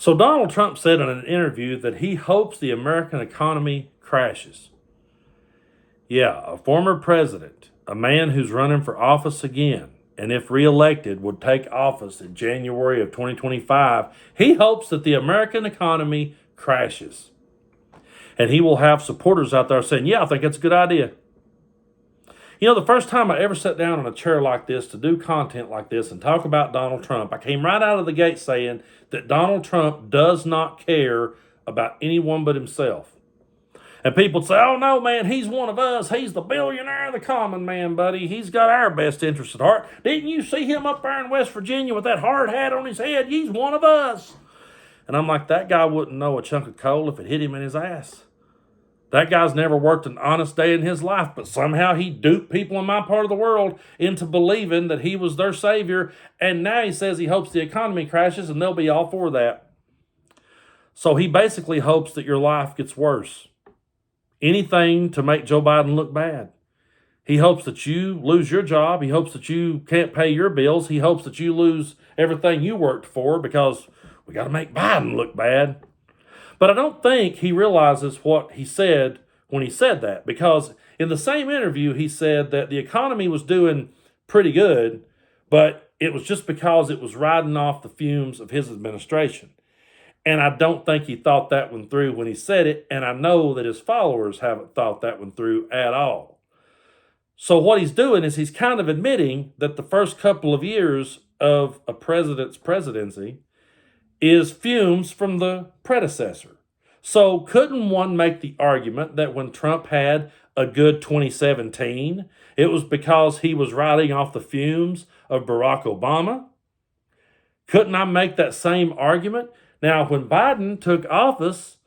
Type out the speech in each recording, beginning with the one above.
So Donald Trump said in an interview that he hopes the American economy crashes. Yeah, a former president, a man who's running for office again, and if reelected would take office in January of 2025, he hopes that the American economy crashes. And he will have supporters out there saying, yeah, I think it's a good idea. You know, the first time I ever sat down in a chair like this to do content like this and talk about Donald Trump, I came right out of the gate saying that Donald Trump does not care about anyone but himself. And people say, oh no, man, he's one of us. He's the billionaire, the common man, buddy. He's got our best interest at heart. Didn't you see him up there in West Virginia with that hard hat on his head? He's one of us. And I'm like, that guy wouldn't know a chunk of coal if it hit him in his ass. That guy's never worked an honest day in his life, but somehow he duped people in my part of the world into believing that he was their savior. And now he says he hopes the economy crashes and they'll be all for that. So he basically hopes that your life gets worse. Anything to make Joe Biden look bad. He hopes that you lose your job. He hopes that you can't pay your bills. He hopes that you lose everything you worked for because we got to make Biden look bad. But I don't think he realizes what he said when he said that, because in the same interview, he said that the economy was doing pretty good, but it was just because it was riding off the fumes of his administration. And I don't think he thought that one through when he said it, and I know that his followers haven't thought that one through at all. So what he's doing is he's kind of admitting that the first couple of years of a president's presidency is fumes from the predecessor. So couldn't one make the argument that when Trump had a good 2017, it was because he was riding off the fumes of Barack Obama? Couldn't I make that same argument? Now, when Biden took office,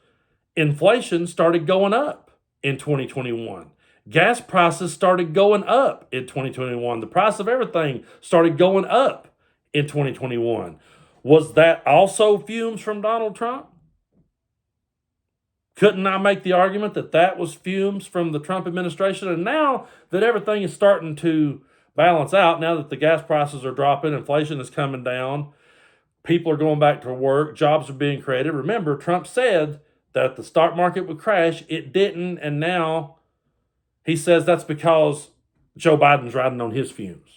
inflation started going up in 2021. Gas prices started going up in 2021. The price of everything started going up in 2021. Was that also fumes from Donald Trump? Couldn't I make the argument that that was fumes from the Trump administration? And now that everything is starting to balance out, now that the gas prices are dropping, inflation is coming down, people are going back to work, jobs are being created. Remember, Trump said that the stock market would crash. It didn't, and now he says that's because Joe Biden's riding on his fumes.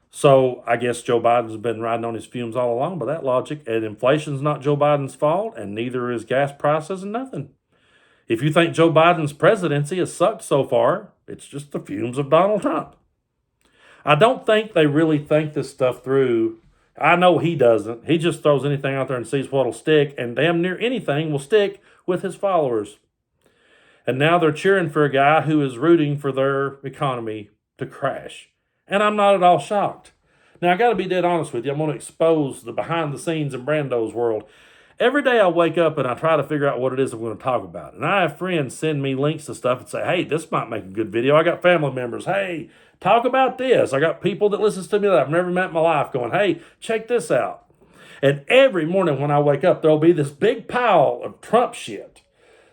So I guess Joe Biden's been riding on his fumes all along by that logic, and inflation's not Joe Biden's fault, and neither is gas prices and nothing. If you think Joe Biden's presidency has sucked so far, it's just the fumes of Donald Trump. I don't think they really think this stuff through. I know he doesn't. He just throws anything out there and sees what'll stick, and damn near anything will stick with his followers. And now they're cheering for a guy who is rooting for their economy to crash. And I'm not at all shocked. Now, I got to be dead honest with you. I'm going to expose the behind the scenes in Brando's world. Every day I wake up and I try to figure out what it is I'm going to talk about. And I have friends send me links to stuff and say, hey, this might make a good video. I got family members. Hey, talk about this. I got people that listens to me that I've never met in my life going, hey, check this out. And every morning when I wake up, there'll be this big pile of Trump shit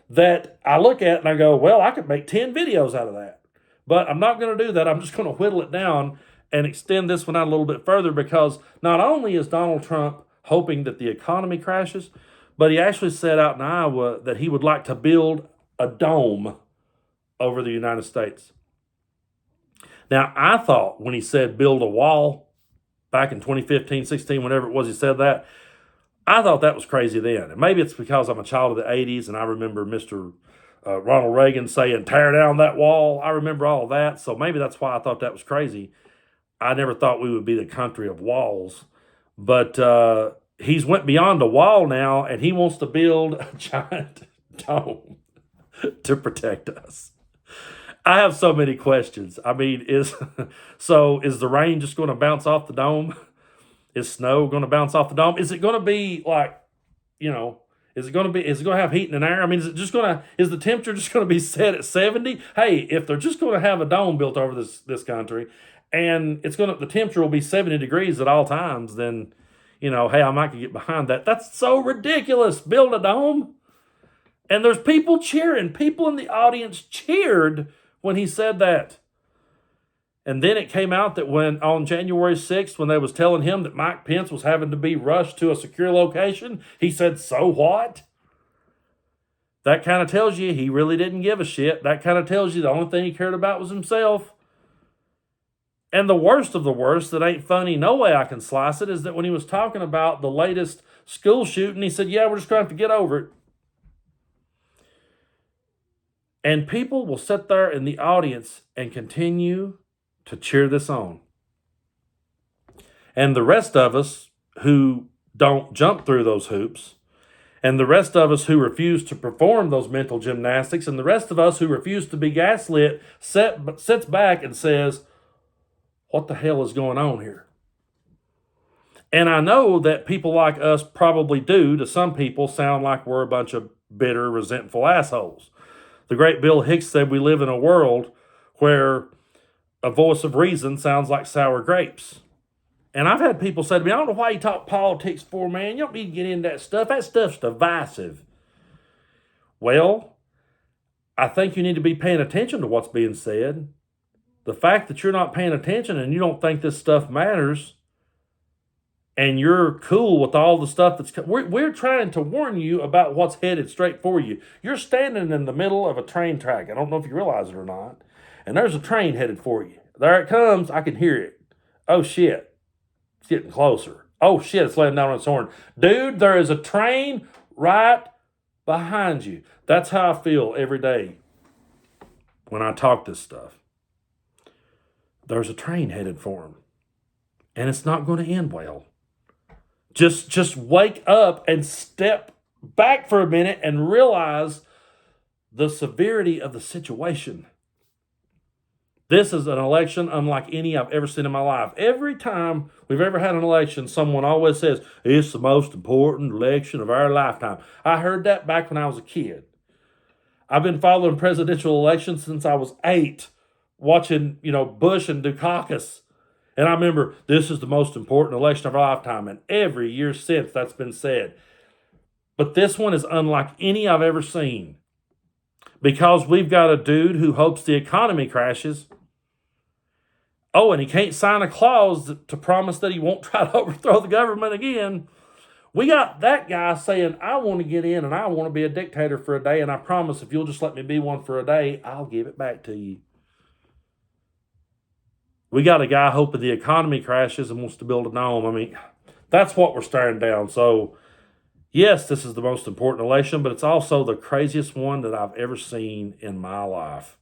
that I look at and I go, well, I could make 10 videos out of that. But I'm not going to do that. I'm just going to whittle it down and extend this one out a little bit further, because not only is Donald Trump hoping that the economy crashes, but he actually said out in Iowa that he would like to build a dome over the United States. Now, I thought when he said build a wall back in 2015, 16, whenever it was he said that, I thought that was crazy then. And maybe it's because I'm a child of the 80s and I remember Mr. Ronald Reagan saying, tear down that wall. I remember all of that. So maybe that's why I thought that was crazy. I never thought we would be the country of walls. But he's went beyond a wall now, and he wants to build a giant dome to protect us. I have so many questions. I mean, is the rain just going to bounce off the dome? Is snow going to bounce off the dome? Is it going to be like, is it going to have heat and air? I mean, is the temperature just going to be set at 70? Hey, if they're just going to have a dome built over this country, and the temperature will be 70 degrees at all times, then, hey, I might get behind that. That's so ridiculous. Build a dome. And there's people cheering. People in the audience cheered when he said that. And then it came out that when on January 6th, when they was telling him that Mike Pence was having to be rushed to a secure location, he said, so what? That kind of tells you he really didn't give a shit. That kind of tells you the only thing he cared about was himself. And the worst of the worst that ain't funny, no way I can slice it, is that when he was talking about the latest school shooting, he said, yeah, we're just going to have to get over it. And people will sit there in the audience and continue to cheer this on. And the rest of us who don't jump through those hoops, and the rest of us who refuse to perform those mental gymnastics, and the rest of us who refuse to be gaslit, sits back and says, what the hell is going on here? And I know that people like us probably do, to some people, sound like we're a bunch of bitter, resentful assholes. The great Bill Hicks said we live in a world where a voice of reason sounds like sour grapes. And I've had people say to me, I don't know why you talk politics for, man. You don't need to get into that stuff. That stuff's divisive. Well, I think you need to be paying attention to what's being said. The fact that you're not paying attention and you don't think this stuff matters, and you're cool with all the stuff that's... We're trying to warn you about what's headed straight for you. You're standing in the middle of a train track. I don't know if you realize it or not. And there's a train headed for you. There it comes. I can hear it. Oh, shit. It's getting closer. Oh, shit. It's laying down on its horn. Dude, there is a train right behind you. That's how I feel every day when I talk this stuff. There's a train headed for him. And it's not going to end well. Just wake up and step back for a minute and realize the severity of the situation. This is an election unlike any I've ever seen in my life. Every time we've ever had an election, someone always says, it's the most important election of our lifetime. I heard that back when I was a kid. I've been following presidential elections since I was 8, watching, Bush and Dukakis. And I remember, this is the most important election of our lifetime. And every year since, that's been said. But this one is unlike any I've ever seen. Because we've got a dude who hopes the economy crashes. Oh, and he can't sign a clause to promise that he won't try to overthrow the government again. We got that guy saying, I want to get in and I want to be a dictator for a day. And I promise if you'll just let me be one for a day, I'll give it back to you. We got a guy hoping the economy crashes and wants to build a dome. I mean, that's what we're staring down. So, yes, this is the most important election, but it's also the craziest one that I've ever seen in my life.